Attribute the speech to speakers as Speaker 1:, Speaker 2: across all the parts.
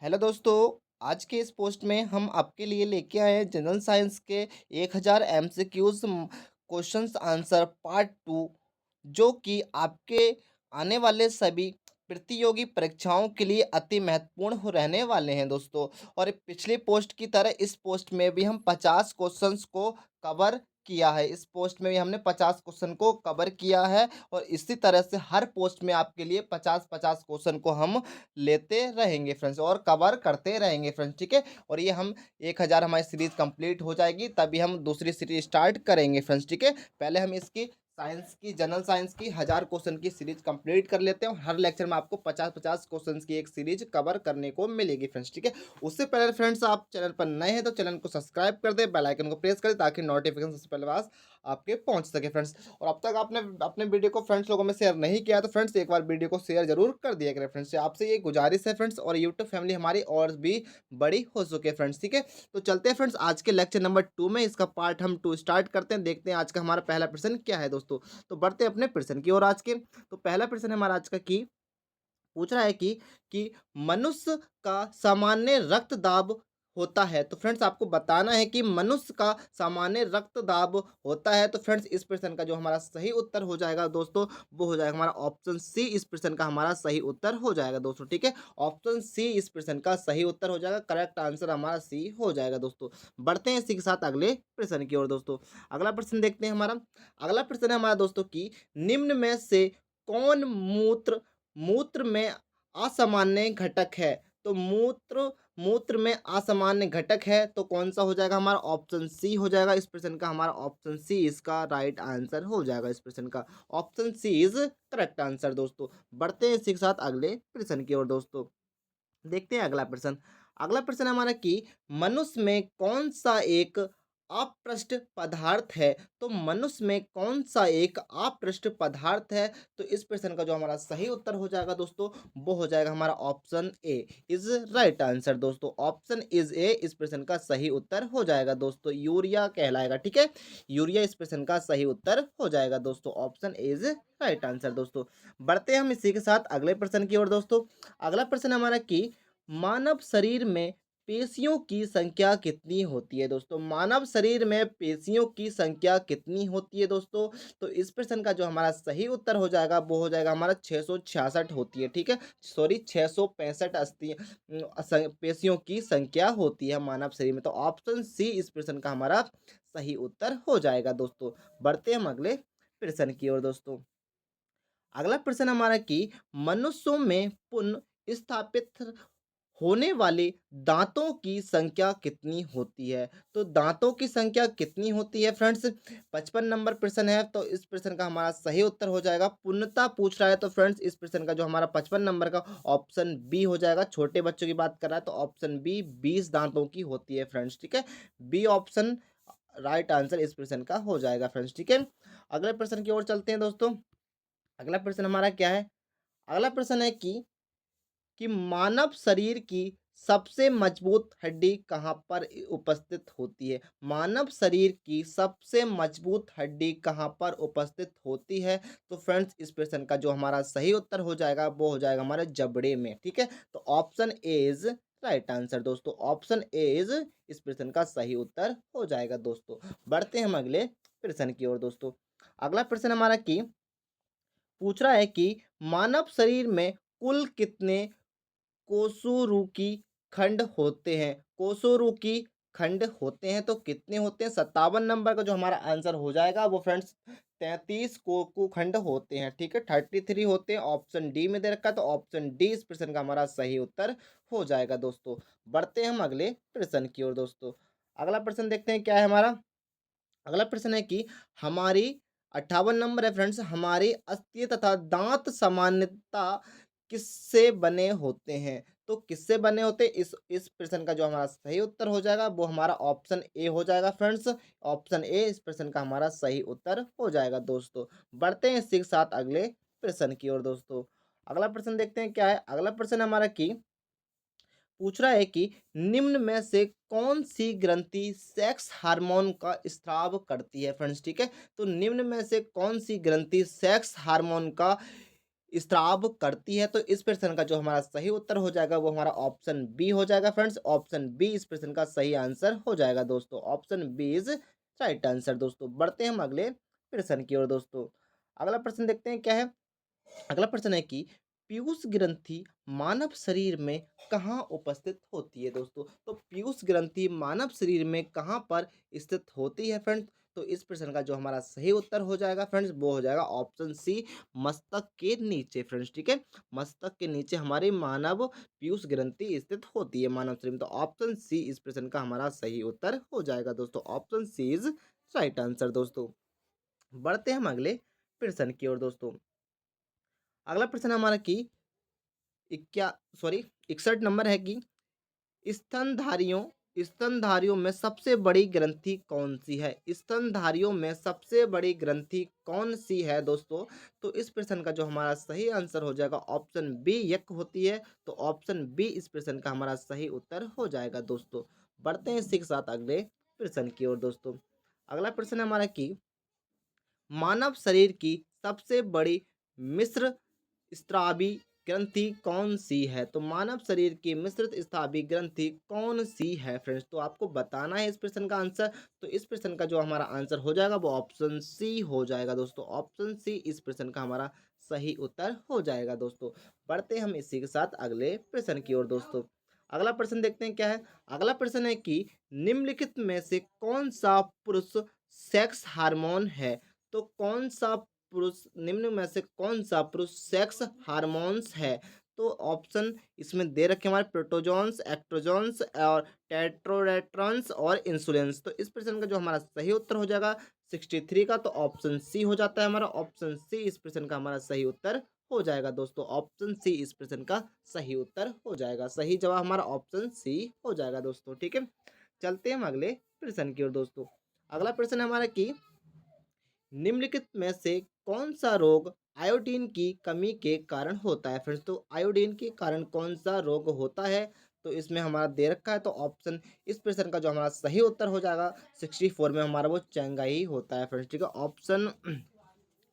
Speaker 1: Hello दोस्तों। आज के इस पोस्ट में हम आपके लिए लेके आए हैं जनरल साइंस के 1000 MCQs questions answer part two, जो कि आपके आने वाले सभी प्रतियोगी परीक्षाओं के लिए अति महत्वपूर्ण हो रहने वाले हैं दोस्तों। और पिछली पोस्ट की तरह इस पोस्ट में भी हम 50 क्वेश्चंस को कवर किया है। इस पोस्ट में भी हमने 50 क्वेश्चन को कवर किया है और इसी तरह से हर पोस्ट में आपके लिए 50-50 क्वेश्चन को हम लेते रहेंगे फ्रेंड्स और कवर करते रहेंगे फ्रेंड्स, ठीक है। और ये हम 1000 हमारी सीरीज कंप्लीट हो जाएगी तभी हम दूसरी सीरीज स्टार्ट करेंगे फ्रेंड्स, ठीक है। पहले हम इसकी साइंस की जनरल साइंस की 1000 क्वेश्चन की सीरीज कंप्लीट कर लेते हैं और हर लेक्चर में आपको 50-50 क्वेश्चन की एक सीरीज कवर करने को मिलेगी फ्रेंड्स, ठीक है। उससे पहले फ्रेंड्स आप चैनल पर नए हैं तो चैनल को सब्सक्राइब कर दे, बेल आइकन को प्रेस कर दे ताकि नोटिफिकेशन सबसे पहले पास आपके पहुंच सके फ्रेंड्स। और अब तक आपने अपने वीडियो को फ्रेंड्स लोगों में शेयर नहीं किया तो फ्रेंड्स एक बार वीडियो को शेयर जरूर कर दिया करें फ्रेंड्स। आपसे ये गुजारिश है फ्रेंड्स, और यूट्यूब फैमिली हमारी और भी बड़ी हो चुकी है फ्रेंड्स, ठीक है। तो चलते हैं फ्रेंड्स आज के लेक्चर नंबर 2 में, इसका पार्ट हम 2 स्टार्ट करते हैं। देखते हैं आज का हमारा पहला प्रश्न क्या है दोस्तों। तो बढ़ते हैं अपने प्रश्न की और आज के। तो पहला प्रश्न है हमारा आज का की पूछ रहा है कि मनुष्य का सामान्य रक्त दाब होता है। तो फ्रेंड्स आपको बताना है कि मनुष्य का सामान्य रक्त दाब होता है। तो फ्रेंड्स इस प्रश्न का जो हमारा सही उत्तर हो जाएगा दोस्तों, वो हो जाएगा हमारा ऑप्शन सी। इस प्रश्न का हमारा सही उत्तर हो जाएगा दोस्तों, ठीक है। ऑप्शन सी इस प्रश्न का सही उत्तर हो जाएगा। करेक्ट आंसर हमारा सी हो जाएगा दोस्तों। बढ़ते हैं इसी के साथ अगले प्रश्न की ओर दोस्तों। अगला प्रश्न देखते हैं हमारा। अगला प्रश्न है हमारा दोस्तों की निम्न में से कौन मूत्र मूत्र में असामान्य घटक है। तो मूत्र मूत्र में असामान्य घटक है तो कौन सा हो जाएगा हमारा ऑप्शन सी हो जाएगा। इस प्रश्न का हमारा ऑप्शन सी इसका राइट आंसर हो जाएगा। इस प्रश्न का option C is correct answer दोस्तों। बढ़ते हैं इसी के साथ अगले प्रश्न की ओर दोस्तों। देखते हैं अगला प्रश्न। अगला प्रश्न हमारा कि मनुष्य में कौन सा एक अपृष्ठ पदार्थ है। तो मनुष्य में कौन सा एक अपृष्ठ पदार्थ है। तो इस प्रश्न का जो हमारा सही उत्तर हो जाएगा दोस्तों, वो हो जाएगा हमारा option A is right answer दोस्तों। ऑप्शन इज ए इस प्रश्न का सही उत्तर हो जाएगा दोस्तों। यूरिया कहलाएगा, ठीक है। यूरिया इस प्रश्न का सही उत्तर हो जाएगा दोस्तों। ऑप्शन इज राइट आंसर दोस्तों। बढ़ते हैं हम इसी के साथ अगले प्रश्न की ओर दोस्तों। अगला प्रश्न हमारा कि मानव शरीर में पेशियों की संख्या कितनी होती है दोस्तों। मानव शरीर में पेशियों की संख्या कितनी होती है दोस्तों। तो इस प्रश्न का जो हमारा सही उत्तर हो जाएगा वो हो जाएगा हमारा 666 होती है, ठीक है। सॉरी 665 अस्थि पेशियों की संख्या होती है मानव शरीर में। तो ऑप्शन सी इस प्रश्न का हमारा सही उत्तर हो जाएगा दोस्तों। बढ़ते हैं हम अगले प्रश्न की ओर दोस्तों। अगला प्रश्न हमारा कि मनुष्यों में पुनः स्थापित होने वाले दांतों की संख्या कितनी होती है। तो दांतों की संख्या कितनी होती है फ्रेंड्स, 55 नंबर प्रश्न है। तो इस प्रश्न का हमारा सही उत्तर हो जाएगा पूर्णता पूछ रहा है। तो फ्रेंड्स इस प्रश्न का जो हमारा 55 नंबर का ऑप्शन बी हो जाएगा। छोटे बच्चों की बात कर रहा है तो ऑप्शन बी 20 दांतों की होती है फ्रेंड्स, ठीक है। बी ऑप्शन राइट आंसर इस प्रश्न का हो जाएगा फ्रेंड्स, ठीक है। अगले प्रश्न की ओर चलते हैं दोस्तों। अगला प्रश्न हमारा क्या है। अगला प्रश्न है कि मानव शरीर की सबसे मजबूत हड्डी कहाँ पर उपस्थित होती है। मानव शरीर की सबसे मजबूत हड्डी कहाँ पर उपस्थित होती है। तो फ्रेंड्स इस प्रश्न का जो हमारा सही उत्तर हो जाएगा वो हो जाएगा हमारे जबड़े में, ठीक है। तो option A is right answer दोस्तों। ऑप्शन ए इज इस प्रश्न का सही उत्तर हो जाएगा दोस्तों। बढ़ते हैं हम अगले प्रश्न की ओर दोस्तों। अगला प्रश्न हमारा की पूछ रहा है कि मानव शरीर में कुल कितने कोसोरुकी खंड होते हैं। कोसोरुकी खंड होते हैं तो कितने होते हैं। 57 नंबर का जो हमारा आंसर हो जाएगा वो फ्रेंड्स 33 कोकु खंड होते हैं, ठीक है। 33 होते हैं, ऑप्शन डी में दे रखा है। तो ऑप्शन डी इस प्रश्न का हमारा सही उत्तर हो जाएगा दोस्तों। बढ़ते हैं हम अगले प्रश्न की ओर दोस्तों। अगला प्रश्न देखते हैं क्या है हमारा। अगला प्रश्न है कि हमारी 58 नंबर है फ्रेंड्स। हमारी अस्थियां तथा दांत सामान्यता किससे बने होते हैं। तो किससे बने होते हैं, इस प्रश्न का जो हमारा सही उत्तर हो जाएगा वो हमारा ऑप्शन ए हो जाएगा फ्रेंड्स। ऑप्शन ए इस प्रश्न का हमारा सही उत्तर हो जाएगा दोस्तों। बढ़ते हैं इसी के साथ अगले प्रश्न की ओर दोस्तों। अगला प्रश्न देखते हैं क्या है। अगला प्रश्न हमारा की पूछ रहा है कि निम्न में से कौन सी ग्रंथि सेक्स हार्मोन का स्राव करती है फ्रेंड्स, ठीक है। तो निम्न में से कौन सी ग्रंथि सेक्स हार्मोन का स्राव करती है? तो इस प्रश्न का जो हमारा सही उत्तर हो जाएगा वो हमारा ऑप्शन बी हो जाएगा फ्रेंड्स। ऑप्शन बी इस प्रश्न का सही आंसर हो जाएगा दोस्तों। Option B is right answer दोस्तों। बढ़ते हैं हम अगले प्रश्न की ओर दोस्तों। अगला प्रश्न देखते हैं क्या है। अगला प्रश्न है कि पीयूष ग्रंथि मानव शरीर में कहाँ उपस्थित होती है दोस्तों। तो पीयूष ग्रंथि मानव शरीर में कहाँ पर स्थित होती है फ्रेंड्स। तो इस प्रश्न का जो हमारा सही उत्तर हो जाएगा फ्रेंड्स वो हो जाएगा ऑप्शन सी, मस्तक के नीचे फ्रेंड्स। ठीक है, मस्तक के नीचे हमारी मानव पीयूष ग्रंथि स्थित होती है मानव शरीर में। तो ऑप्शन सी इस प्रश्न का हमारा सही उत्तर हो जाएगा दोस्तों। Option C is right answer दोस्तों। बढ़ते हैं हम अगले प्रश्न की ओर दोस्तों। अगला प्रश्न हमारा कि इक्या सॉरी 61 नंबर है कि स्तनधारियों स्तनधारियों में सबसे बड़ी ग्रंथि कौन सी है। स्तनधारियों में सबसे बड़ी ग्रंथि कौन सी है दोस्तों। तो इस प्रश्न का जो हमारा सही आंसर हो जाएगा ऑप्शन बी यक होती है। तो ऑप्शन बी इस प्रश्न का हमारा सही उत्तर हो जाएगा दोस्तों। बढ़ते हैं इसी के साथ अगले प्रश्न की ओर दोस्तों। अगला प्रश्न हमारा कि मानव शरीर की सबसे बड़ी मिश्र स्रावी ग्रंथि कौन सी है। तो मानव शरीर की मिश्रित स्रावी ग्रंथि कौन सी है फ्रेंड्स। तो आपको बताना है इस प्रश्न का आंसर। तो इस प्रश्न का जो हमारा आंसर हो जाएगा वो ऑप्शन सी हो जाएगा दोस्तों। ऑप्शन सी इस प्रश्न का हमारा सही उत्तर हो जाएगा दोस्तों। बढ़ते हम इसी के साथ अगले प्रश्न की ओर दोस्तों। अगला प्रश्न देखते हैं क्या है। अगला प्रश्न है कि निम्नलिखित में से कौन सा पुरुष सेक्स हार्मोन है। तो कौन सा पुरुष निम्न में से कौन सा पुरुष सेक्स हार्मोन्स है। तो ऑप्शन इसमें दे रखे हमारे प्रोटोजॉन्स, एक्ट्रोजॉन्स और टेट्रोरेट्रॉन्स और इंसुलिन्स। तो इस प्रश्न का जो हमारा सही उत्तर हो जाएगा 63 का। तो ऑप्शन सी हो जाता है हमारा। ऑप्शन सी इस प्रश्न का हमारा सही उत्तर हो जाएगा दोस्तों। ऑप्शन सी इस प्रश्न का सही उत्तर हो जाएगा। सही जवाब हमारा ऑप्शन सी हो जाएगा दोस्तों। ठीक है, चलते हैं हम अगले प्रश्न की ओर दोस्तों। अगला प्रश्न है हमारा कि निम्नलिखित में से कौन सा रोग आयोडीन की कमी के कारण होता है फ्रेंड्स। तो आयोडीन के कारण कौन सा रोग होता है। तो इसमें हमारा दे रखा है। तो ऑप्शन इस प्रश्न का जो हमारा सही उत्तर हो जाएगा 64 में हमारा वो चंगाई होता है फ्रेंड्स। ठीक है, ऑप्शन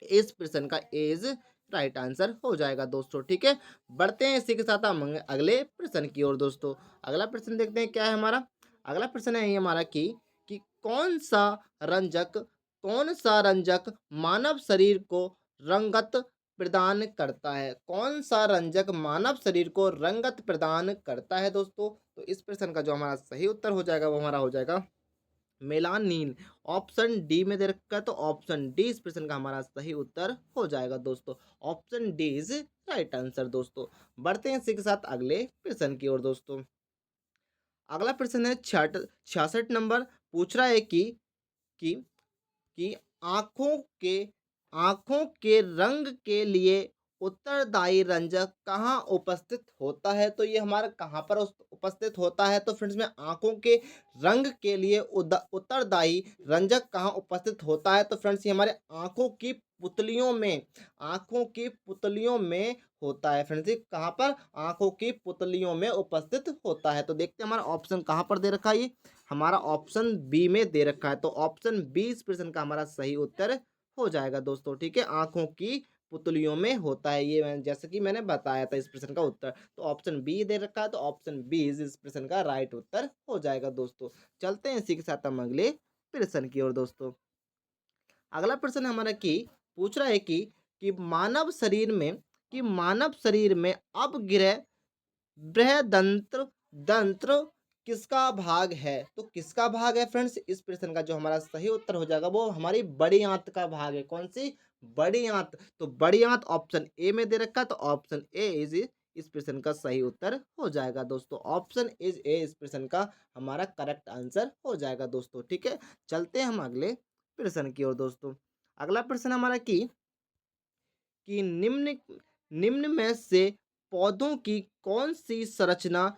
Speaker 1: इस प्रश्न का इज राइट आंसर हो जाएगा दोस्तों। ठीक है, बढ़ते हैं इसी के साथ हम अगले प्रश्न की ओर दोस्तों। अगला प्रश्न देखते हैं क्या है हमारा। अगला प्रश्न है ये हमारा कि कौन सा रंजक मानव शरीर को रंगत प्रदान करता है। कौन सा रंजक मानव शरीर को रंगत प्रदान करता है दोस्तों। तो इस प्रश्न का जो हमारा सही उत्तर हो जाएगा वो हमारा हो जाएगा मेलानिन। ऑप्शन डी में दे रखा है। तो ऑप्शन डी इस प्रश्न का हमारा सही उत्तर हो जाएगा दोस्तों। Option D is right answer दोस्तों। बढ़ते हैं इसी के साथ अगले प्रश्न की ओर दोस्तों। अगला प्रश्न है 66 नंबर। पूछ रहा है कि कि आँखों के आँखों के रंग के लिए उत्तरदायी रंजक कहाँ उपस्थित होता है। तो ये हमारा कहाँ पर उपस्थित होता है। तो फ्रेंड्स में आँखों के रंग के लिए उत्तरदायी रंजक कहाँ उपस्थित होता है। तो फ्रेंड्स ये हमारे आँखों की पुतलियों में होता है फ्रेंड्स। ये कहाँ पर आँखों की पुतलियों में उपस्थित होता है। तो देखते हैं हमारा ऑप्शन कहाँ पर दे रखा है। ये हमारा ऑप्शन बी में दे रखा है। तो ऑप्शन बी इस प्रश्न का हमारा सही उत्तर हो जाएगा दोस्तों। ठीक है, आंखों की पुतलियों में होता है ये, जैसे कि मैंने बताया था इस प्रश्न का उत्तर। तो ऑप्शन बी दे रखा है। तो ऑप्शन बी इस प्रश्न का राइट उत्तर हो जाएगा दोस्तों। चलते हैं इसी के साथ हम अगले प्रश्न की ओर दोस्तों। अगला प्रश्न हमारा कि पूछ रहा है कि मानव शरीर में अपग्रह बृहदंत्र दंत्र किसका भाग है। तो किसका भाग है फ्रेंड्स। इस प्रश्न का जो हमारा सही उत्तर हो जाएगा वो हमारी बड़ी आंत का भाग है। कौन सी बड़ी आंत। तो बड़ी आंत ऑप्शन ए में दे रखा है। तो ऑप्शन ए इज इस प्रश्न का सही उत्तर हो जाएगा दोस्तों। ऑप्शन इज ए इस प्रश्न का हमारा करेक्ट आंसर हो जाएगा दोस्तों। ठीक है, चलते हैं हम अगले प्रश्न की ओर दोस्तों। अगला प्रश्न हमारा कि निम्न में से पौधों की कौन सी संरचना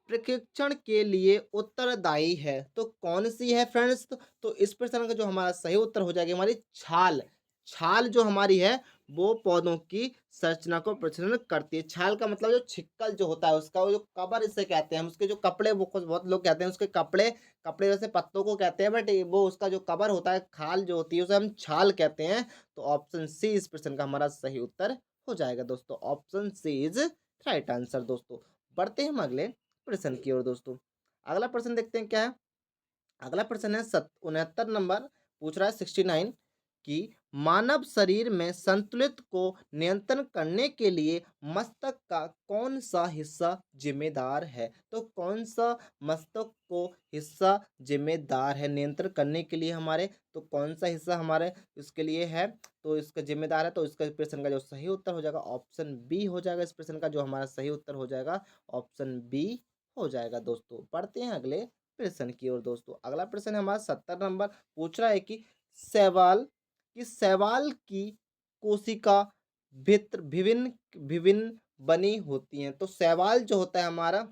Speaker 1: प्रशिक्षण के लिए उत्तरदायी है। तो कौन सी है फ्रेंड्स। तो इस प्रश्न का जो हमारा सही उत्तर हो जाएगा हमारी छाल। छाल जो हमारी है वो पौधों की संरचना को प्रशिक्षण करती है। छाल का मतलब जो छिक्कल जो होता है उसका वो जो कवर इसे कहते हैं हम। उसके जो कपड़े वो कुछ बहुत लोग कहते हैं उसके कपड़े कपड़े वैसे पत्तों को कहते हैं बट वो उसका जो कवर होता है खाल जो होती है उसे हम छाल कहते हैं। तो ऑप्शन सी इस प्रश्न का हमारा सही उत्तर हो जाएगा दोस्तों। Option C is right answer दोस्तों। बढ़ते हैं हम अगले प्रश्न की ओर दोस्तों। अगला प्रश्न देखते हैं क्या है। अगला प्रश्न है 69 नंबर, पूछ रहा है 69 कि मानव शरीर में संतुलित को नियंत्रण करने के लिए मस्तक का कौन सा हिस्सा जिम्मेदार है। तो कौन सा मस्तक को हिस्सा जिम्मेदार है नियंत्रण करने के लिए हमारे, तो कौन सा हिस्सा हमारे इसके लिए है, तो इसका जिम्मेदार है। तो इसका प्रश्न का जो सही उत्तर हो जाएगा ऑप्शन बी हो जाएगा। इस प्रश्न का जो हमारा सही उत्तर हो जाएगा ऑप्शन बी हो जाएगा दोस्तों। पढ़ते हैं अगले प्रश्न की ओर दोस्तों। अगला प्रश्न है हमारा 70 नंबर, पूछ रहा है कि शैवाल शैवाल की कोशिका भित्र विभिन्न विभिन्न बनी होती हैं। तो शैवाल जो होता है हमारा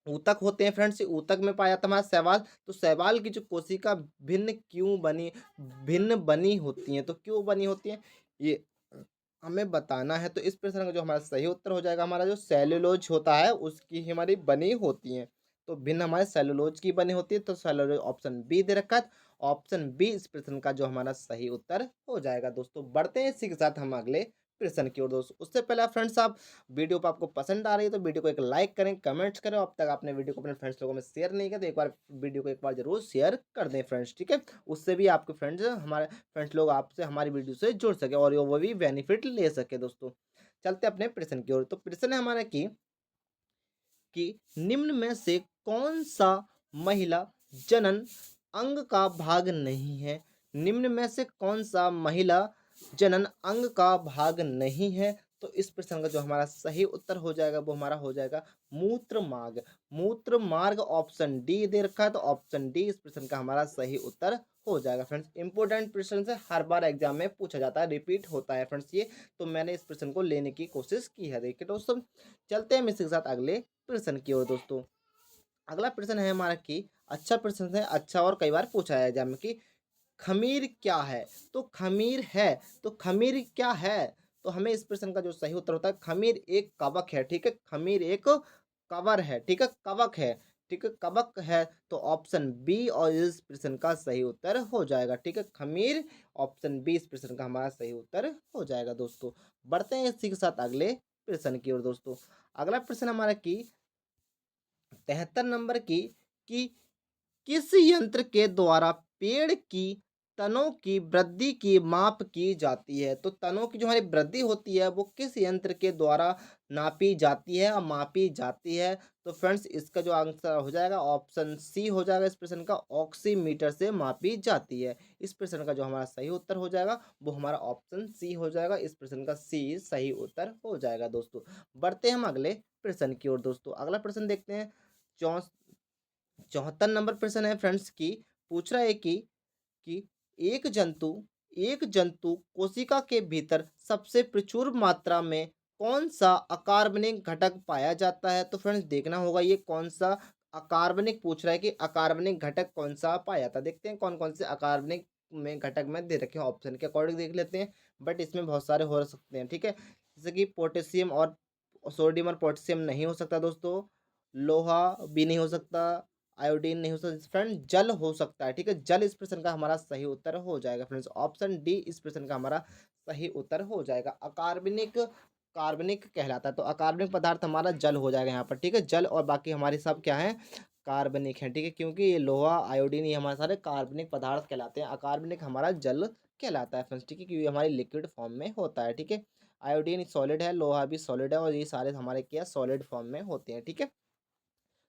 Speaker 1: ऊतक होते हैं फ्रेंड्स, ऊतक में पाया जाता है हमारा शैवाल। तो शैवाल की जो कोशिका भिन्न बनी होती हैं, तो क्यों बनी होती हैं ये हमें बताना है। तो इस प्रश्न का जो हमारा सही उत्तर हो जाएगा, हमारा जो सेलुलोज होता है उसकी ही हमारी बनी होती हैं। तो भिन्न हमारे सेलुलोज की बनी होती है, तो सेलुलोज ऑप्शन बी दे रखा है। ऑप्शन बी इस प्रश्न का जो हमारा सही उत्तर हो जाएगा दोस्तों। बढ़ते हैं इसी के साथ हम अगले प्रश्न की ओर दोस्तों। उससे पहले फ्रेंड्स आप वीडियो पर आपको पसंद आ रही है तो वीडियो को एक लाइक करें, कमेंट्स करें। अब तक आपने वीडियो को अपने फ्रेंड्स लोगों में शेयर नहीं किया तो एक बार वीडियो को एक बार जरूर शेयर कर दें फ्रेंड्स, ठीक है। उससे भी आपके फ्रेंड्स हमारे फ्रेंड्स लोग आपसे हमारी वीडियो से जुड़ सके और वो भी बेनिफिट ले सके दोस्तों। चलते अपने प्रश्न की ओर। तो प्रश्न है हमारा कि निम्न में से कौन सा महिला जनन अंग का भाग नहीं है। निम्न में से कौन सा महिला जनन अंग का भाग नहीं है। तो इस प्रश्न का जो हमारा सही उत्तर हो जाएगा वो हमारा हो जाएगा मूत्र मार्ग। मूत्र मार्ग ऑप्शन डी दे रखा है, तो ऑप्शन डी इस प्रश्न का हमारा सही उत्तर हो जाएगा फ्रेंड्स। इंपॉर्टेंट प्रश्न से हर बार एग्जाम में पूछा जाता है, रिपीट होता है फ्रेंड्स ये, तो मैंने इस प्रश्न को लेने की कोशिश की है। देखिए दोस्तों, चलते हैं इसी के साथ अगले प्रश्न की ओर दोस्तों। अगला प्रश्न है हमारा कि अच्छा प्रश्न है, अच्छा और कई बार पूछा है एग्जाम में कि खमीर क्या है। तो खमीर है, तो खमीर क्या है। तो हमें इस प्रश्न का जो सही उत्तर होता है खमीर एक कवक है, ठीक है। खमीर एक कवर है, ठीक है, कवक है, ठीक है, कवक है। तो ऑप्शन बी और इस प्रश्न का सही उत्तर हो जाएगा, ठीक है। खमीर ऑप्शन बी इस प्रश्न का हमारा सही उत्तर हो जाएगा दोस्तों। बढ़ते हैं इसी के साथ अगले प्रश्न की ओर दोस्तों। अगला प्रश्न हमारा कि 73 नंबर की कि किस यंत्र के द्वारा पेड़ की तनों की वृद्धि की माप की जाती है। तो तनों की जो हमारी वृद्धि होती है वो किस यंत्र के द्वारा नापी जाती है और मापी जाती है। तो फ्रेंड्स इसका जो आंसर हो जाएगा ऑप्शन सी हो जाएगा। इस प्रश्न का ऑक्सीमीटर से मापी जाती है। इस प्रश्न का जो हमारा सही उत्तर हो जाएगा वो हमारा ऑप्शन सी हो जाएगा। इस प्रश्न का सी सही उत्तर हो जाएगा दोस्तों। बढ़ते हैं हम अगले प्रश्न की ओर दोस्तों। अगला प्रश्न देखते हैं 74 नंबर प्रश्न है फ्रेंड्स की पूछ रहा है कि एक जंतु एक जंतु कोशिका के भीतर सबसे प्रचुर मात्रा में कौन सा अकार्बनिक घटक पाया जाता है। तो फ्रेंड्स देखना होगा ये कौन सा अकार्बनिक पूछ रहा है कि अकार्बनिक घटक कौन सा पाया जाता है। देखते हैं कौन कौन से अकार्बनिक में घटक में दे रखे हैं, ऑप्शन के अकॉर्डिंग देख लेते हैं। बट इसमें बहुत सारे हो सकते हैं, ठीक है। जैसे कि पोटेशियम और सोडियम और पोटेशियम नहीं हो सकता दोस्तों, लोहा भी नहीं हो सकता, आयोडीन नहीं हो सकता फ्रेंड, जल हो सकता है, ठीक है। जल इस प्रश्न का हमारा सही उत्तर हो जाएगा फ्रेंड्स। ऑप्शन डी इस प्रश्न का हमारा सही उत्तर हो जाएगा। अकार्बनिक कार्बनिक कहलाता है, तो अकार्बनिक पदार्थ हमारा जल हो जाएगा यहाँ पर, ठीक है। जल और बाकी हमारे सब क्या है कार्बनिक है, ठीक है। क्योंकि ये लोहा आयोडीन ये हमारे सारे कार्बनिक पदार्थ कहलाते हैं। अकार्बनिक हमारा जल कहलाता है फ्रेंड्स, ठीक है, क्योंकि हमारी लिक्विड फॉर्म में होता है, ठीक है। आयोडीन सॉलिड है, लोहा भी सॉलिड है और ये सारे हमारे क्या सॉलिड फॉर्म में होते हैं, ठीक है।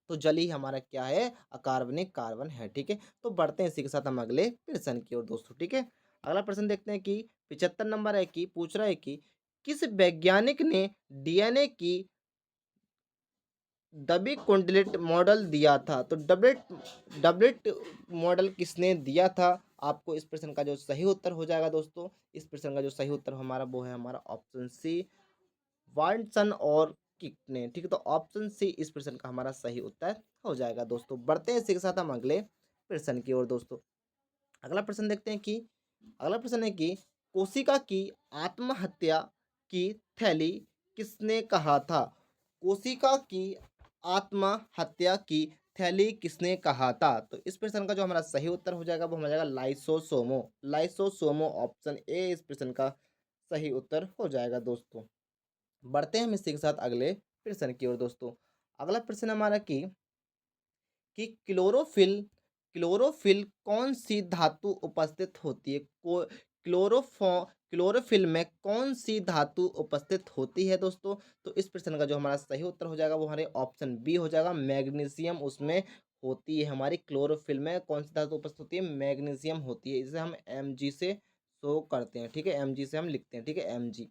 Speaker 1: तो जल ही हमारा क्या है अकार्बनिक कार्बन है, ठीक है। तो बढ़ते हैं इसी के साथ हम अगले प्रश्न की ओर दोस्तों, ठीक है। अगला प्रश्न देखते हैं कि 75 नंबर है कि पूछ रहा है कि किस वैज्ञानिक ने डीएनए की डबी कुंडलित मॉडल दिया था। तो डबलेट मॉडल किसने दिया था आपको। इस प्रश्न का जो सही उत्तर हो जाएगा दोस्तों, इस प्रश्न का जो सही उत्तर हमारा वो है हमारा ऑप्शन सी वाटसन और किक ने, ठीक है। तो ऑप्शन सी इस प्रश्न का हमारा सही उत्तर हो जाएगा दोस्तों। बढ़ते हैं इसी के साथ हम अगले प्रश्न की ओर दोस्तों। अगला प्रश्न देखते हैं कि अगला प्रश्न है कि कोशिका की आत्महत्या की थैली किसने कहा था। कोशिका की आत्महत्या की थैली किसने कहा था। तो इस प्रश्न का जो हमारा सही उत्तर हो जाएगा वो हो जाएगा लाइसोसोमो। लाइसोसोमो ऑप्शन ए इस प्रश्न का सही उत्तर हो जाएगा दोस्तों। बढ़ते हैं हम इसी के साथ अगले प्रश्न की ओर दोस्तों। अगला प्रश्न हमारा कि क्लोरोफिल कौन सी धातु उपस्थित होती है? क्लोरोफो क्लोरोफिल में कौन सी धातु उपस्थित होती है दोस्तों? तो इस प्रश्न का जो हमारा सही उत्तर हो जाएगा वो हमारे ऑप्शन बी हो जाएगा, मैग्नीशियम उसमें होती है। हमारी क्लोरोफिल में कौन सी धातु उपस्थित होती है? मैग्नीशियम होती है। इसे हम Mg से शो करते हैं, ठीक है, Mg से हम लिखते हैं, ठीक है, Mg।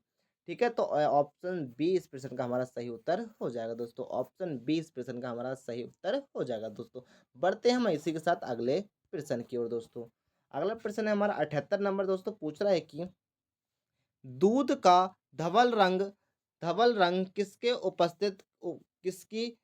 Speaker 1: ठीक है, तो ऑप्शन बी इस प्रश्न का हमारा सही उत्तर हो जाएगा दोस्तों। ऑप्शन बी इस प्रश्न का हमारा सही उत्तर हो जाएगा दोस्तों। बढ़ते हैं हम इसी के साथ अगले प्रश्न की ओर दोस्तों। अगला प्रश्न है हमारा 78 नंबर दोस्तों। पूछ रहा है कि दूध का धवल रंग किसकी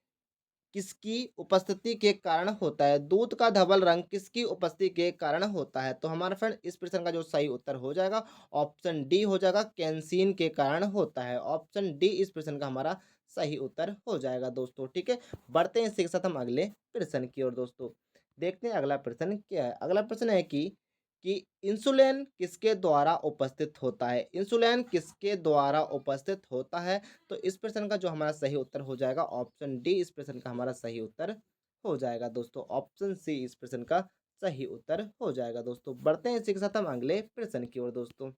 Speaker 1: किसकी उपस्थिति के कारण होता है? दूध का धवल रंग किसकी उपस्थिति के कारण होता है? तो हमारा फ्रेंड इस प्रश्न का जो सही उत्तर हो जाएगा ऑप्शन डी हो जाएगा, कैंसीन के कारण होता है। ऑप्शन डी इस प्रश्न का हमारा सही उत्तर हो जाएगा दोस्तों। ठीक है, बढ़ते हैं इसी के साथ हम अगले प्रश्न की ओर दोस्तों। देखते हैं अगला प्रश्न क्या है। अगला प्रश्न है कि इंसुलिन किसके द्वारा उपस्थित होता है? इंसुलिन किसके द्वारा उपस्थित होता है? तो इस प्रश्न का जो हमारा सही उत्तर हो जाएगा ऑप्शन डी इस प्रश्न का हमारा सही उत्तर हो जाएगा दोस्तों। ऑप्शन सी इस प्रश्न का सही उत्तर हो जाएगा दोस्तों। बढ़ते हैं इसी के साथ हम अगले प्रश्न की ओर दोस्तों।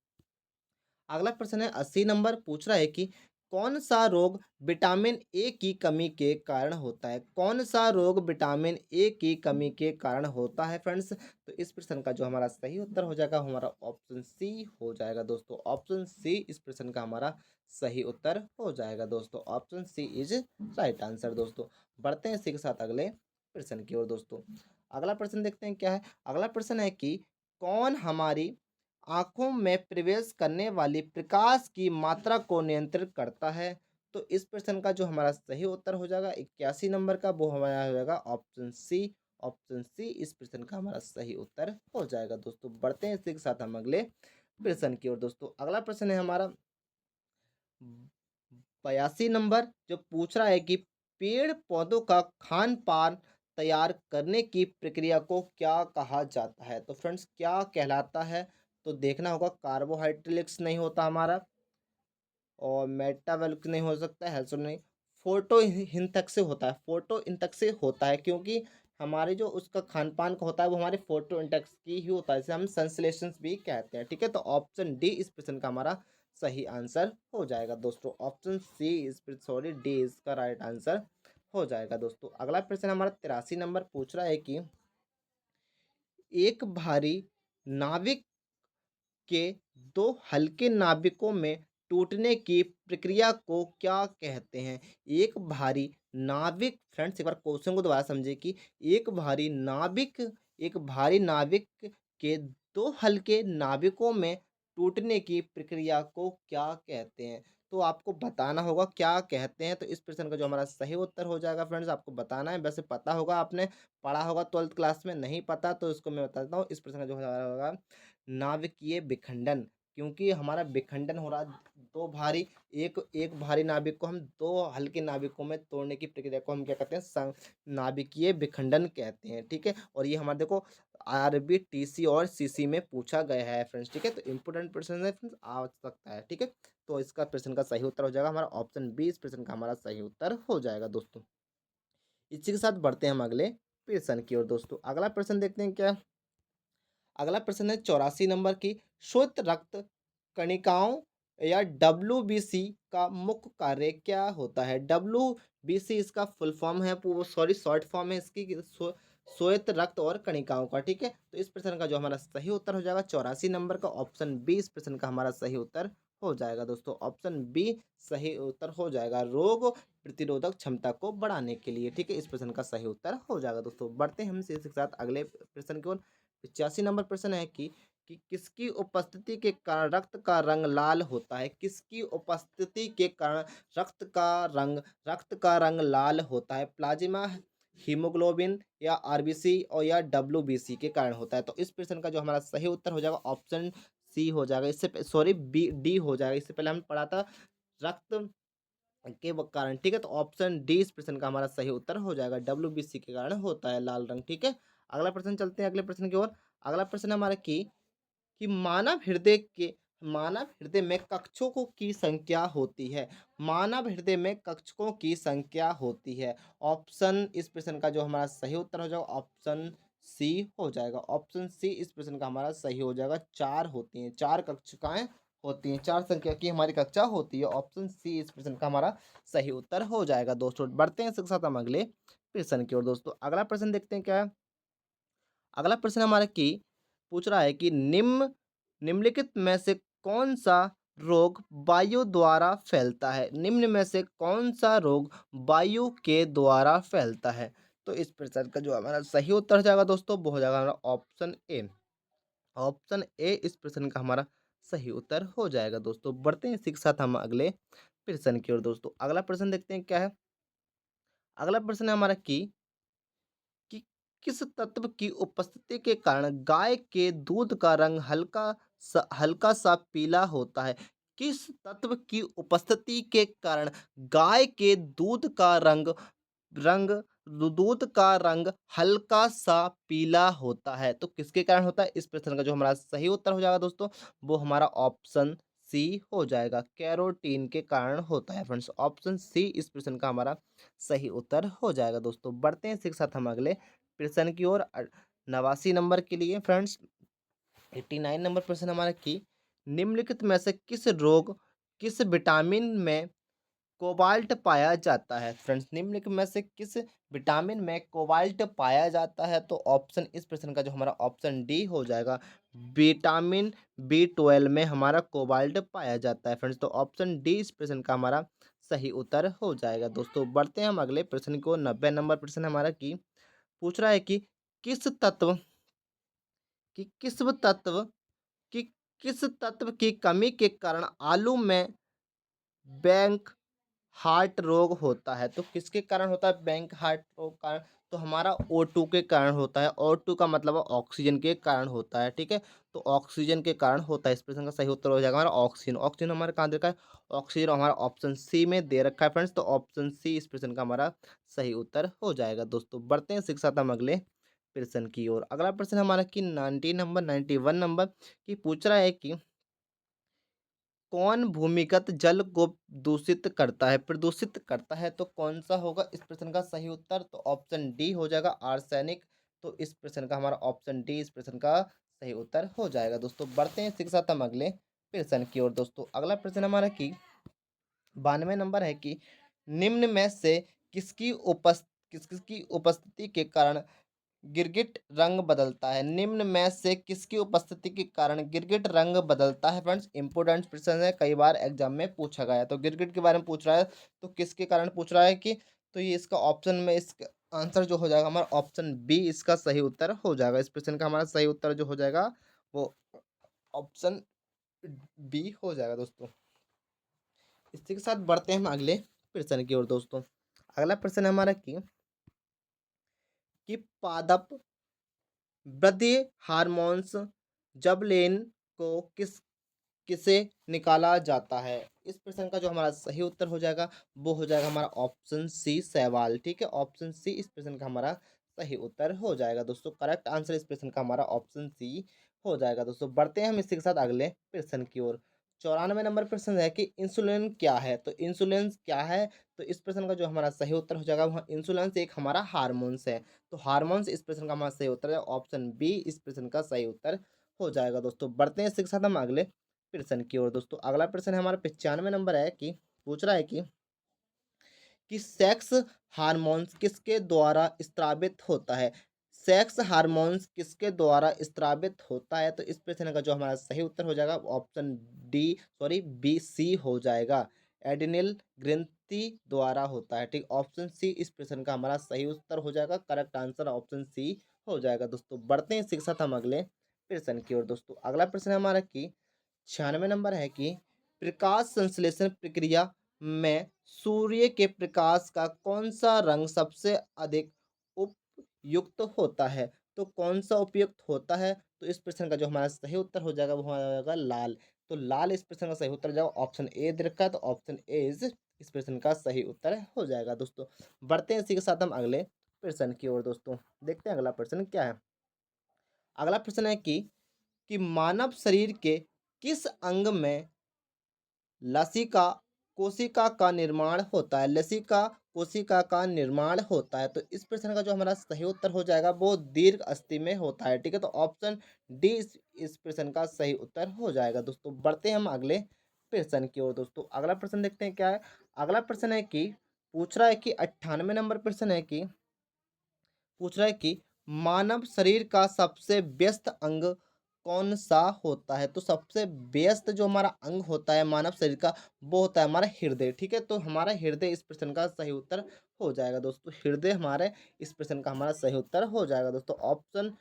Speaker 1: अगला प्रश्न है 80 नंबर। पूछ रहा है कि कौन सा रोग विटामिन ए की कमी के कारण होता है? कौन सा रोग विटामिन ए की कमी के कारण होता है फ्रेंड्स? तो इस प्रश्न का जो हमारा सही उत्तर हो जाएगा हमारा ऑप्शन सी हो जाएगा दोस्तों। ऑप्शन सी इस प्रश्न का हमारा सही उत्तर हो जाएगा दोस्तों। Option C is right answer दोस्तों। बढ़ते हैं इसी के साथ अगले प्रश्न की ओर दोस्तों। अगला प्रश्न देखते हैं क्या है। अगला प्रश्न है कि कौन हमारी आँखों में प्रवेश करने वाली प्रकाश की मात्रा को नियंत्रित करता है? तो इस प्रश्न का जो हमारा सही उत्तर हो जाएगा 81 नंबर का वो हमारा हो जाएगा ऑप्शन सी। ऑप्शन सी इस प्रश्न का हमारा सही उत्तर हो जाएगा दोस्तों। बढ़ते हैं इसी के साथ हम अगले प्रश्न की ओर दोस्तों। अगला प्रश्न है हमारा 82 नंबर, जो पूछ रहा है कि पेड़ पौधों का खान पान तैयार करने की प्रक्रिया को क्या कहा जाता है? तो फ्रेंड्स क्या कहलाता है? तो देखना होगा, कार्बोहाइड्रेट्स नहीं होता हमारा, और मेटाबॉलिक नहीं हो सकता, हेल्थ नहीं, फोटो हिंतक से होता है। फोटो इंटक से होता है क्योंकि हमारे जो उसका खान पान का होता है वो हमारे फोटो इंटक्स की ही होता है, इसे हम संश्लेषण भी कहते हैं। ठीक है, तो ऑप्शन डी इस प्रश्न का हमारा सही आंसर हो जाएगा दोस्तों। ऑप्शन सी इस सॉरी डी इसका राइट आंसर हो जाएगा दोस्तों। अगला प्रश्न हमारा 83 नंबर पूछ रहा है कि एक भारी नाविक के दो हल्के नाविकों में टूटने की प्रक्रिया को क्या कहते हैं? एक भारी नाविक, फ्रेंड्स एक बार क्वेश्चन को दोबारा समझिए कि एक भारी नाविक के दो हल्के नाविकों में टूटने की प्रक्रिया को क्या कहते हैं? तो आपको बताना होगा क्या कहते हैं। तो इस प्रश्न का जो हमारा सही उत्तर हो जाएगा फ्रेंड्स, आपको बताना है। वैसे पता होगा, आपने पढ़ा होगा 12th क्लास में, नहीं पता तो इसको मैं बता देता हूँ। इस प्रश्न का जो हमारा होगा नाभिकीय विखंडन, क्योंकि हमारा विखंडन हो रहा है। दो भारी एक एक भारी नाभिक को हम दो हल्के नाभिकों में तोड़ने की प्रक्रिया को हम क्या कहते हैं? नाभिकीय विखंडन कहते हैं। ठीक है, और ये हमारे देखो आरबी टीसी और सीसी में पूछा गया है फ्रेंड्स। ठीक है, तो इंपोर्टेंट प्रश्न है फ्रेंड्स, आ सकता है। ठीक है, तो इसका प्रश्न का सही उत्तर हो जाएगा हमारा ऑप्शन बी इस प्रश्न का हमारा सही उत्तर हो जाएगा दोस्तों। इसी के साथ बढ़ते हैं हम अगले प्रश्न की ओर दोस्तों। अगला प्रश्न देखते हैं क्या। अगला प्रश्न है 84 नंबर की, श्वेत रक्त कणिकाओं या डब्ल्यूबीसी का मुख्य कार्य क्या होता है? डब्ल्यूबीसी इसका फुल फॉर्म है, सॉरी शॉर्ट फॉर्म है इसकी, श्वेत रक्त और कणिकाओं का। ठीक है, तो इस प्रश्न का जो हमारा सही उत्तर हो जाएगा 84 नंबर का ऑप्शन बी इस प्रश्न का हमारा सही उत्तर हो जाएगा दोस्तों। ऑप्शन बी सही उत्तर हो जाएगा, रोग प्रतिरोधक क्षमता को बढ़ाने के लिए। ठीक है, इस प्रश्न का सही उत्तर हो जाएगा दोस्तों। बढ़ते हैं हम इसी के साथ अगले प्रश्न की ओर। 85 नंबर प्रश्न है कि किसकी उपस्थिति के कारण रक्त का रंग लाल होता है? किसकी उपस्थिति के कारण रक्त का रंग लाल होता है? प्लाज्मा, हीमोग्लोबिन या आरबीसी और या डब्ल्यूबीसी के कारण होता है? तो इस प्रश्न का जो हमारा सही उत्तर हो जाएगा ऑप्शन सी हो जाएगा। इससे सॉरी बी डी हो जाएगा। इससे पहले हमने पढ़ा था रक्त के कारण। ठीक है, तो ऑप्शन डी इस प्रश्न का हमारा सही उत्तर हो जाएगा, डब्ल्यूबीसी के कारण होता है लाल रंग। ठीक है, अगला प्रश्न चलते हैं अगले प्रश्न की ओर। अगला प्रश्न हमारा कि मानव हृदय के मानव हृदय में कक्षकों की संख्या होती है? मानव हृदय में कक्षकों की संख्या होती है। ऑप्शन इस प्रश्न का जो हमारा सही उत्तर हो जाएगा ऑप्शन सी हो जाएगा। ऑप्शन सी इस प्रश्न का हमारा सही हो जाएगा। 4 होती हैं, 4 कक्षिकाएं होती हैं, 4 संख्या की हमारी कक्षा होती है। ऑप्शन सी इस प्रश्न का हमारा सही उत्तर हो जाएगा दोस्तों। बढ़ते हैं इसके साथ हम अगले प्रश्न की ओर दोस्तों। अगला प्रश्न देखते हैं क्या है। अगला प्रश्न हमारा की पूछ रहा है कि निम्नलिखित में से कौन सा रोग वायु द्वारा फैलता है? निम्न में से कौन सा रोग वायु के द्वारा फैलता है? तो इस प्रश्न का जो हमारा सही उत्तर हो जाएगा दोस्तों वो हो जाएगा हमारा ऑप्शन ए। ऑप्शन ए इस प्रश्न का हमारा सही उत्तर हो जाएगा दोस्तों। बढ़ते हैं इसी के साथ हम अगले प्रश्न की ओर दोस्तों। अगला प्रश्न देखते हैं क्या है। अगला प्रश्न है हमारा कि किस तत्व की उपस्थिति के कारण गाय के दूध का रंग हल्का सा पीला होता है? किस तत्व की उपस्थिति के कारण गाय के रंग दूध का रंग हल्का सा पीला होता है? तो किसके कारण होता है? इस प्रश्न का जो हमारा सही उत्तर हो जाएगा दोस्तों वो हमारा ऑप्शन सी हो जाएगा। कैरोटीन के कारण होता है फ्रेंड्स। ऑप्शन सी इस प्रश्न का हमारा सही उत्तर हो जाएगा दोस्तों। बढ़ते हैं इसी के साथ हम अगले प्रश्न की ओर। 89 नंबर के लिए फ्रेंड्स 89 नंबर प्रश्न हमारा की निम्नलिखित में से किस विटामिन में कोबाल्ट पाया जाता है? फ्रेंड्स निम्नलिखित में से किस विटामिन में कोबाल्ट पाया जाता है? तो ऑप्शन इस प्रश्न का जो हमारा ऑप्शन डी हो जाएगा। विटामिन B12 में हमारा कोबाल्ट पाया जाता है फ्रेंड्स। तो ऑप्शन डी इस प्रश्न का हमारा सही उत्तर हो जाएगा दोस्तों। बढ़ते हैं हम अगले प्रश्न को। 90 नंबर प्रश्न हमारा की पूछ रहा है कि किस तत्व कि किस तत्व कि किस तत्व की कमी के कारण आलू में बैंक हार्ट रोग होता है? तो किसके कारण होता है बैंक हार्ट रोग कारण? तो हमारा O2 के कारण होता है। O2 का मतलब है ऑक्सीजन के कारण होता है। ठीक है, तो ऑक्सीजन के कारण होता है। इस प्रश्न का सही उत्तर हो जाएगा हमारा ऑक्सीजन। ऑक्सीजन हमारे कहाँ दे रखा है? ऑक्सीजन हमारा ऑप्शन सी में दे रखा है फ्रेंड्स। तो ऑप्शन सी इस प्रश्न का हमारा सही उत्तर हो जाएगा दोस्तों। बढ़ते हैं शिक्षा हम अगले प्रश्न की ओर। अगला प्रश्न हमारा कि 91 नंबर की पूछ रहा है कि कौन भूमिगत जल को दूषित करता है प्रदूषित करता है? तो कौन सा होगा इस प्रश्न का सही उत्तर? तो ऑप्शन डी हो जाएगा आर्सेनिक। तो इस प्रश्न का हमारा ऑप्शन डी इस प्रश्न का सही उत्तर हो जाएगा दोस्तों। बढ़ते हैं इसी के साथ हम अगले प्रश्न की ओर दोस्तों। अगला प्रश्न हमारा की 92 नंबर है कि निम्न में से किसकी उपस्थिति के कारण गिरगिट रंग बदलता है? निम्न में से किसकी उपस्थिति के कारण गिरगिट रंग बदलता है? फ्रेंड्स इंपोर्टेंट प्रश्न है, कई बार एग्जाम में पूछा गया है। तो गिरगिट के बारे में पूछ रहा है तो किसके कारण पूछ रहा है कि तो ये इसका ऑप्शन में इसका आंसर जो हो जाएगा हमारा ऑप्शन बी इसका सही उत्तर हो जाएगा। इस प्रश्न का हमारा सही उत्तर जो हो जाएगा वो ऑप्शन बी हो जाएगा दोस्तों। इसी के साथ बढ़ते हैं हम अगले प्रश्न की ओर दोस्तों। अगला प्रश्न है हमारा कि पादप वृद्धि हार्मोन्स जबलेन को किसे निकाला जाता है? इस प्रश्न का जो हमारा सही उत्तर हो जाएगा वो हो जाएगा हमारा ऑप्शन सी शैवाल। ठीक है, ऑप्शन सी इस प्रश्न का हमारा सही उत्तर हो जाएगा दोस्तों। करेक्ट आंसर इस प्रश्न का हमारा ऑप्शन सी हो जाएगा दोस्तों। बढ़ते हैं हम इसी के साथ अगले प्रश्न की ओर। 94 नंबर प्रश्न है कि इंसुलिन क्या है? तो इंसुलिन क्या है? तो इस प्रश्न का जो हमारा सही उत्तर हो जाएगा वह इंसुलिन एक हमारा हार्मोन्स है। तो हार्मोन्स इस प्रश्न का हमारा सही उत्तर है। ऑप्शन बी इस प्रश्न का सही उत्तर हो जाएगा दोस्तों। बढ़ते हैं इसी के साथ हम अगले प्रश्न की ओर दोस्तों। अगला प्रश्न है हमारा 95 नंबर है कि पूछ रहा है कि सेक्स हार्मोन्स किसके द्वारा स्त्रावित होता है? सेक्स हार्मोन्स किसके द्वारा स्त्रावित होता है? तो इस प्रश्न का जो हमारा सही उत्तर हो जाएगा ऑप्शन बी सी हो जाएगा। एडिनिल ग्रंथि द्वारा होता है। ठीक, ऑप्शन सी इस प्रश्न का हमारा सही उत्तर हो जाएगा। करेक्ट आंसर ऑप्शन सी हो जाएगा दोस्तों। बढ़ते हैं इसी के साथ हम अगले प्रश्न की ओर दोस्तों। अगला प्रश्न है हमारा कि 96 नंबर है कि प्रकाश संश्लेषण प्रक्रिया में सूर्य के प्रकाश का कौन सा रंग सबसे अधिक उपयुक्त होता है? तो कौन सा उपयुक्त होता है? तो इस प्रश्न का जो हमारा सही उत्तर हो जाएगा वो हो जाएगा लाल। तो लाल इस प्रश्न का सही उत्तर हो जाएगा। ऑप्शन ए दे रखा है तो ऑप्शन ए इस प्रश्न का सही उत्तर हो जाएगा दोस्तों। बढ़ते हैं इसी के साथ हम अगले प्रश्न की ओर दोस्तों। देखते हैं अगला प्रश्न क्या है। अगला प्रश्न है कि मानव शरीर के किस अंग में लसिका कोशिका का निर्माण होता है? लसिका कोशिका का निर्माण होता है। तो इस प्रश्न का जो हमारा सही उत्तर हो जाएगा वो दीर्घ अस्थि में होता है। ठीक है, तो ऑप्शन डी इस प्रश्न का सही उत्तर हो जाएगा। दोस्तों बढ़ते हैं हम अगले प्रश्न की ओर। दोस्तों अगला प्रश्न देखते हैं क्या है। अगला प्रश्न है कि पूछ रहा है कि 98 नंबर प्रश्न है कि पूछ रहा है कि मानव शरीर का सबसे व्यस्त अंग कौन सा होता है? तो सबसे व्यस्त जो हमारा अंग होता है मानव शरीर का वो होता है हमारा हृदय। ठीक है, तो हमारा हृदय इस प्रश्न का सही उत्तर हो जाएगा। दोस्तों हृदय हमारे इस प्रश्न का हमारा सही उत्तर हो जाएगा। दोस्तों ऑप्शन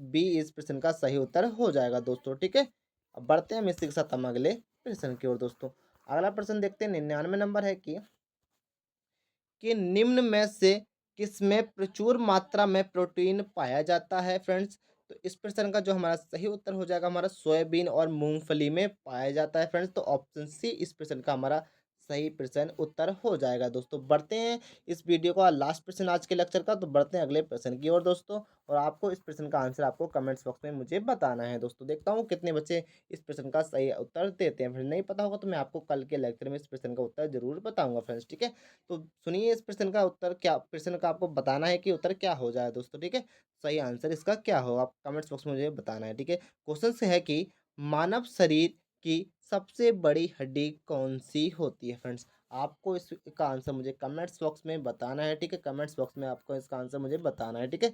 Speaker 1: बी इस प्रश्न का सही उत्तर हो जाएगा। दोस्तों ठीक है, अब बढ़ते हैं हम इसी के साथ हम अगले प्रश्न की ओर। दोस्तों अगला प्रश्न देखते हैं 99 नंबर है कि निम्न में से किसमें प्रचुर मात्रा में प्रोटीन पाया जाता है फ्रेंड्स? तो इस प्रश्न का जो हमारा सही उत्तर हो जाएगा हमारा सोयाबीन और मूंगफली में पाया जाता है फ्रेंड्स। तो ऑप्शन सी इस प्रश्न का हमारा सही प्रश्न उत्तर हो जाएगा। दोस्तों बढ़ते हैं इस वीडियो का लास्ट प्रश्न आज के लेक्चर का, तो बढ़ते हैं अगले प्रश्न की ओर दोस्तों। और आपको इस प्रश्न का आंसर आपको कमेंट्स बॉक्स में मुझे बताना है। दोस्तों देखता हूँ कितने बच्चे इस प्रश्न का सही उत्तर देते हैं। फिर नहीं पता होगा तो मैं आपको कल के लेक्चर में इस प्रश्न का उत्तर जरूर बताऊंगा फ्रेंड्स। ठीक है, तो सुनिए इस प्रश्न का उत्तर क्या, प्रश्न का आपको बताना है कि उत्तर क्या हो जाए दोस्तों। ठीक है, सही आंसर इसका क्या होगा आप कमेंट्स बॉक्स में मुझे बताना है। ठीक है, क्वेश्चन से है कि मानव शरीर की सबसे बड़ी हड्डी कौन सी होती है फ्रेंड्स? आपको इसका आंसर मुझे कमेंट्स बॉक्स में बताना है। ठीक है, कमेंट्स बॉक्स में आपको इसका आंसर मुझे बताना है। ठीक है,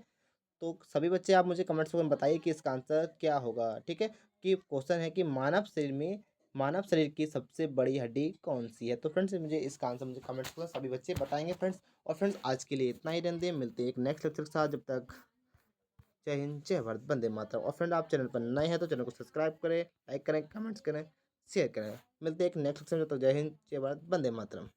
Speaker 1: तो सभी बच्चे आप मुझे कमेंट्स में बताइए कि इसका आंसर क्या होगा। ठीक है, कि क्वेश्चन है कि मानव शरीर की सबसे बड़ी हड्डी कौन सी है? तो फ्रेंड्स मुझे इसका आंसर मुझे कमेंट्स में सभी बच्चे बताएंगे फ्रेंड्स। और फ्रेंड्स आज के लिए इतना ही रहने दें, मिलते हैं एक नेक्स्ट लेक्चर के साथ। जब तक जय हिंद, जय भारत, वंदे मातरम। और फ्रेंड आप चैनल पर नए हैं तो चैनल को सब्सक्राइब करें, लाइक करें, कमेंट्स करें, शेयर करें। मिलते हैं एक नेक्स्ट लेक्चर में, तो जय हिंद, जय भारत, वंदे मातरम।